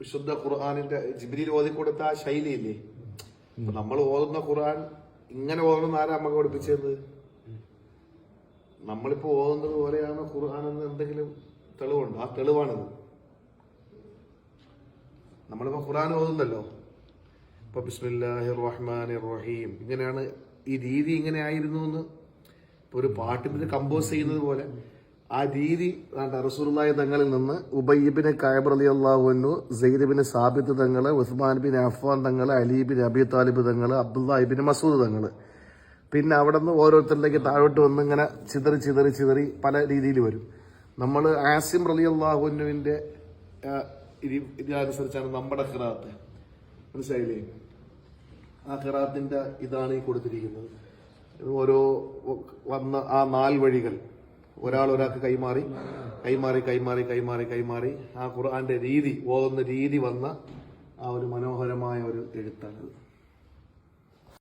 വിശുദ്ധ ഖുർആാനിന്റെ ജിബ്രീൽ ഓതിക്കൊടുത്ത ആ ശൈലിയില്ലേ, അപ്പൊ നമ്മൾ ഓതുന്ന ഖുർആൻ ഇങ്ങനെ ഓതണം ആരാ നമുക്ക് പഠിപ്പിച്ചത്? നമ്മളിപ്പോ ഓതുന്നത് പോലെയാണ് ഖുർആൻ എന്ന് എന്തെങ്കിലും തെളിവുണ്ട്? ആ തെളിവാണിത്. നമ്മളിപ്പോ ഖുർആൻ ഓതുന്നല്ലോ, ഇപ്പൊ ബിസ്മില്ലാഹിർ റഹ്മാനിർ റഹീം ഇങ്ങനെയാണ്, ഈ രീതി ഇങ്ങനെ ആയിരുന്നു എന്ന് ഇപ്പൊ ഒരു പാട്ടിന് കമ്പോസ് ചെയ്യുന്നത് പോലെ ആ രീതി റസൂലുള്ളാഹി തങ്ങളിൽ നിന്ന് ഉബയ്യ് ബിൻ കഅബ് റളിയല്ലാഹു അൻഹു, സെയ്ദ് ബിൻ സാബിത്ത് തങ്ങള്, ഉസ്മാൻ ബിൻ അഫ്ഫാൻ തങ്ങള്, അലി ബിൻ അബി താലിബ് തങ്ങള്, അബ്ദുല്ലാഹി ബിൻ മസൂദ് തങ്ങള്, പിന്നെ അവിടെ നിന്ന് ഓരോരുത്തരിലേക്ക് താഴോട്ട് വന്ന് ഇങ്ങനെ ചിതറി ചിതറി ചിതറി പല രീതിയിൽ വരും. നമ്മൾ ആസിം റളിയല്ലാഹു അൻഹുവിന്റെ ഇതനുസരിച്ചാണ് നമ്മുടെ ഖിറാഅത്ത്, മനസ്സിലായില്ലേ? ആ ഖിറാഅത്തിന്റെ ഇതാണ് ഈ കൊടുത്തിരിക്കുന്നത്. ഓരോ വന്ന ആ 4 വഴികൾ ഒരാൾക്ക് കൈമാറി കൈമാറി കൈമാറി കൈമാറി കൈമാറി ആ ഖുർആന്റെ രീതി, ഓതുന്ന രീതി വന്ന ആ ഒരു മനോഹരമായ ഒരു എഴുത്താണ്.